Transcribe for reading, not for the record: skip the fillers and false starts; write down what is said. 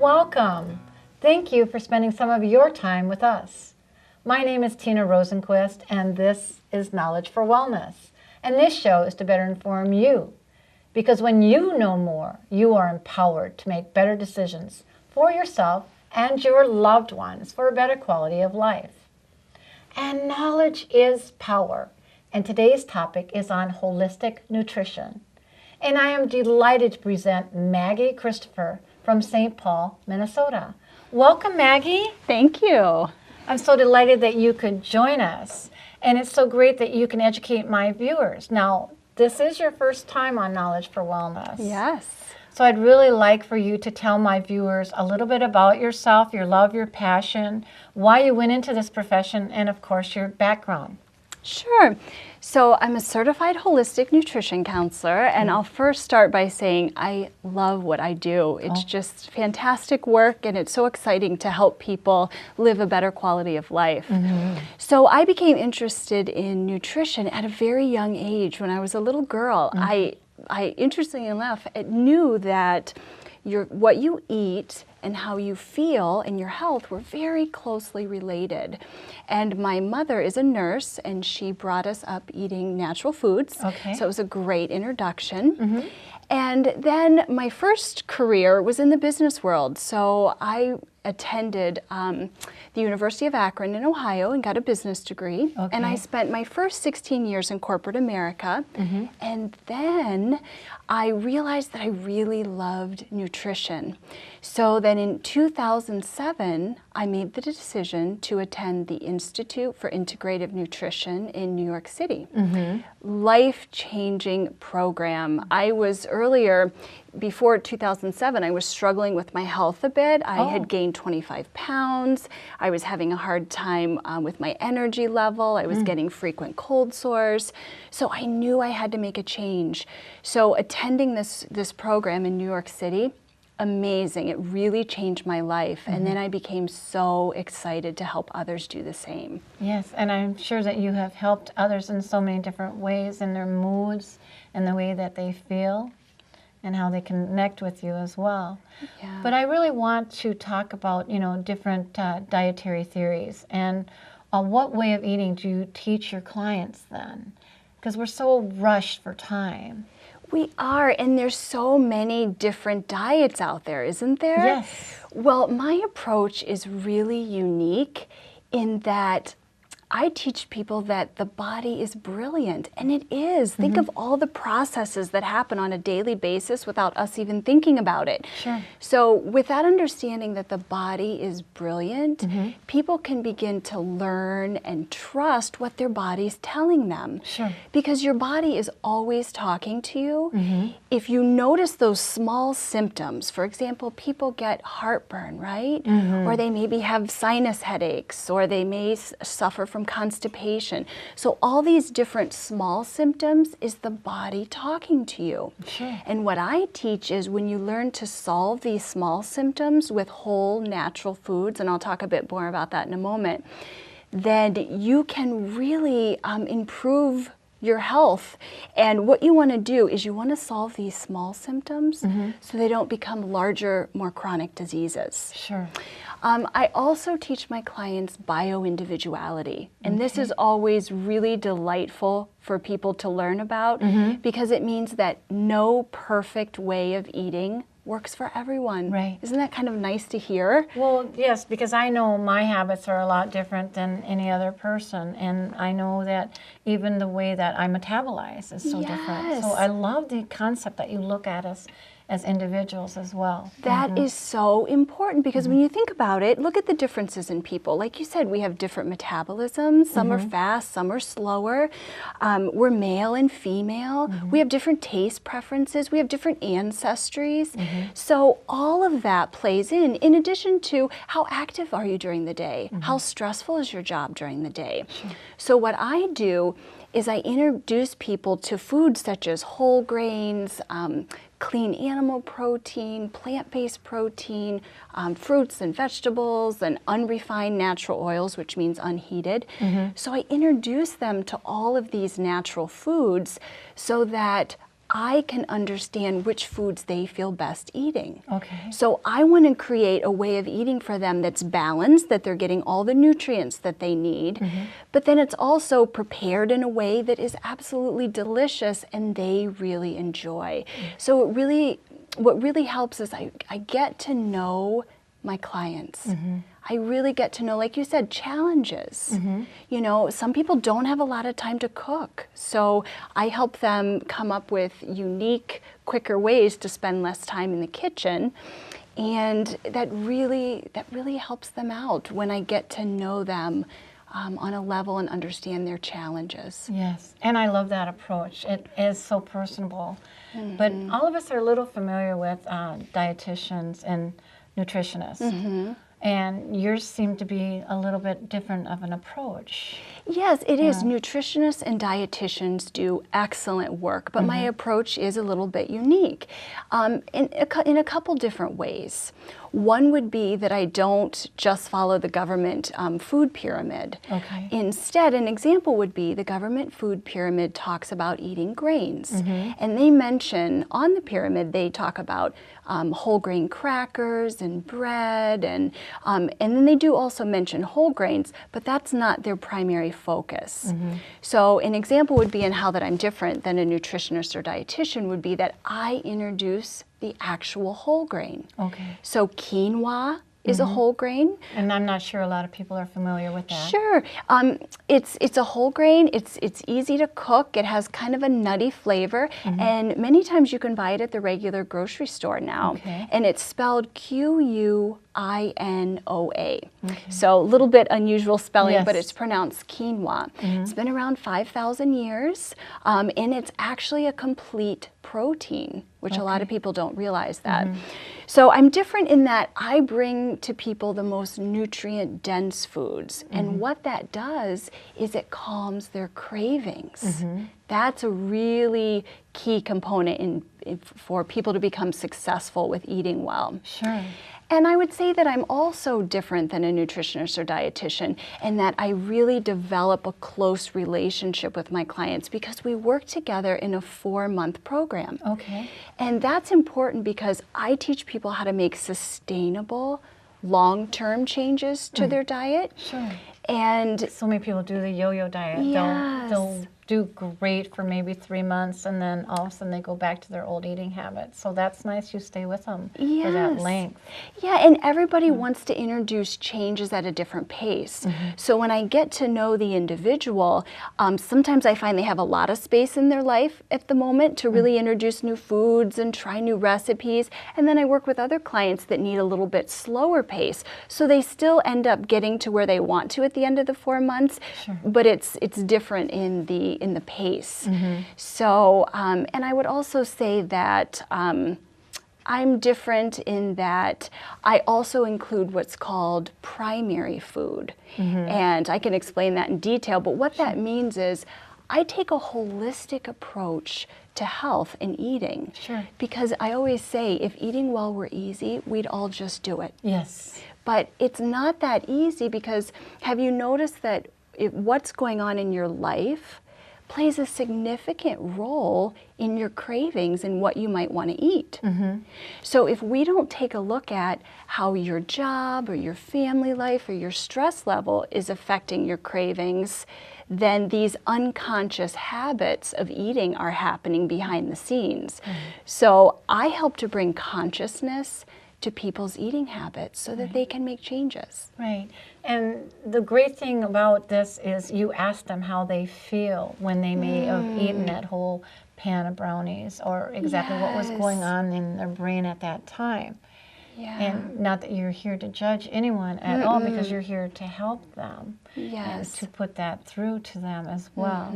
welcome. Thank you for spending some of your time with us. My name is Tina Rosenquist, and this is Knowledge for Wellness. And this show is to better inform you. Because when you know more, you are empowered to make better decisions for yourself and your loved ones for a better quality of life. And knowledge is power. And today's topic is on holistic nutrition. And I am delighted to present Maggie Christopher from St. Paul, Minnesota. Welcome, Maggie. Thank you. I'm so delighted that you could join us. And it's so great that you can educate my viewers. Now, this is your first time on Knowledge for Wellness. Yes. So I'd really like for you to tell my viewers a little bit about yourself, your love, your passion, why you went into this profession, and of course, your background. Sure. So I'm a certified holistic nutrition counselor, and I'll first start by saying I love what I do. It's just fantastic work, and it's so exciting to help people live a better quality of life. So I became interested in nutrition at a very young age. When I was a little girl, I interestingly enough, knew that what you eat and how you feel and your health were very closely related. And my mother is a nurse, and she brought us up eating natural foods. Okay. So it was a great introduction. And then my first career was in the business world. So I attended the University of Akron in Ohio and got a business degree. And I spent my first 16 years in corporate America. And then I realized that I really loved nutrition. So then in 2007, I made the decision to attend the Institute for Integrative Nutrition in New York City. Life-changing program. I was earlier, before 2007, I was struggling with my health a bit. I had gained 25 pounds. I was having a hard time with my energy level. I was getting frequent cold sores. So I knew I had to make a change. So attending this program in New York City, amazing. It really changed my life. And then I became so excited to help others do the same. Yes, and I'm sure that you have helped others in so many different ways, in their moods and the way that they feel, and how they connect with you as well. Yeah. But I really want to talk about, different dietary theories. And what way of eating do you teach your clients then? Because we're so rushed for time. We are, and there's so many different diets out there, isn't there? Yes. Well, my approach is really unique in that I teach people that the body is brilliant, and it is. Think of all the processes that happen on a daily basis without us even thinking about it. Sure. So with that understanding that the body is brilliant, people can begin to learn and trust what their body's telling them. Sure. Because your body is always talking to you. If you notice those small symptoms, for example, people get heartburn, right? Or they maybe have sinus headaches, or they may suffer from constipation. So all these different small symptoms is the body talking to you. Sure. And what I teach is when you learn to solve these small symptoms with whole natural foods, and I'll talk a bit more about that in a moment, then you can really improve your health. And what you want to do is you want to solve these small symptoms so they don't become larger, more chronic diseases. Sure. I also teach my clients bio-individuality, and this is always really delightful for people to learn about because it means that no perfect way of eating works for everyone. Right. Isn't that kind of nice to hear? Well, yes, because I know my habits are a lot different than any other person, and I know that even the way that I metabolize is so different. So I love the concept that you look at us as individuals as well. That is so important because when you think about it, look at the differences in people. Like you said, we have different metabolisms. Some are fast, some are slower. We're male and female. We have different taste preferences. We have different ancestries. So all of that plays in addition to how active are you during the day? How stressful is your job during the day? So what I do is I introduce people to foods such as whole grains, clean animal protein, plant-based protein, fruits and vegetables, and unrefined natural oils, which means unheated. So I introduce them to all of these natural foods so that I can understand which foods they feel best eating. Okay. So I want to create a way of eating for them that's balanced, that they're getting all the nutrients that they need, but then it's also prepared in a way that is absolutely delicious and they really enjoy. So what really helps is I get to know my clients. I really get to know, like you said, challenges. You know, some people don't have a lot of time to cook. So I help them come up with unique, quicker ways to spend less time in the kitchen. And that really helps them out when I get to know them on a level and understand their challenges. Yes, and I love that approach. It is so personable. But all of us are a little familiar with dietitians and nutritionists. And yours seem to be a little bit different of an approach. Yes, it is. Nutritionists and dietitians do excellent work, but my approach is a little bit unique in a couple different ways. One would be that I don't just follow the government food pyramid. Okay. Instead, an example would be the government food pyramid talks about eating grains. And they mention on the pyramid, they talk about whole grain crackers and bread, and then they do also mention whole grains, but that's not their primary focus. So an example would be in how that I'm different than a nutritionist or dietitian would be that I introduce the actual whole grain. Okay. So quinoa is a whole grain. And I'm not sure a lot of people are familiar with that. Sure. It's a whole grain. It's easy to cook. It has kind of a nutty flavor. And many times you can buy it at the regular grocery store now. Okay. And it's spelled Quinoa. So a little bit unusual spelling, but it's pronounced quinoa. It's been around 5,000 years, and it's actually a complete protein, which a lot of people don't realize that. So I'm different in that I bring to people the most nutrient-dense foods, and what that does is it calms their cravings. That's a really key component for people to become successful with eating well. Sure. And I would say that I'm also different than a nutritionist or dietitian in that I really develop a close relationship with my clients because we work together in a 4-month program. Okay. And that's important because I teach people how to make sustainable, long-term changes to their diet. Sure. And so many people do the yo-yo diet. Yes. They'll do great for maybe 3 months, and then all of a sudden they go back to their old eating habits. So that's nice you stay with them for that length. Yeah, and everybody wants to introduce changes at a different pace. So when I get to know the individual, sometimes I find they have a lot of space in their life at the moment to really introduce new foods and try new recipes. And then I work with other clients that need a little bit slower pace. So they still end up getting to where they want to at the end of the 4 months, but it's different in the pace. So, and I would also say that I'm different in that I also include what's called primary food. And I can explain that in detail, but what that means is I take a holistic approach to health and eating. Because I always say if eating well were easy, we'd all just do it. Yes. But it's not that easy because have you noticed that what's going on in your life plays a significant role in your cravings and what you might want to eat. So if we don't take a look at how your job or your family life or your stress level is affecting your cravings, then these unconscious habits of eating are happening behind the scenes. So I help to bring consciousness to people's eating habits so that they can make changes. Right. And the great thing about this is you ask them how they feel when they may have eaten that whole pan of brownies or exactly what was going on in their brain at that time. And not that you're here to judge anyone at all because you're here to help them and to put that through to them as well.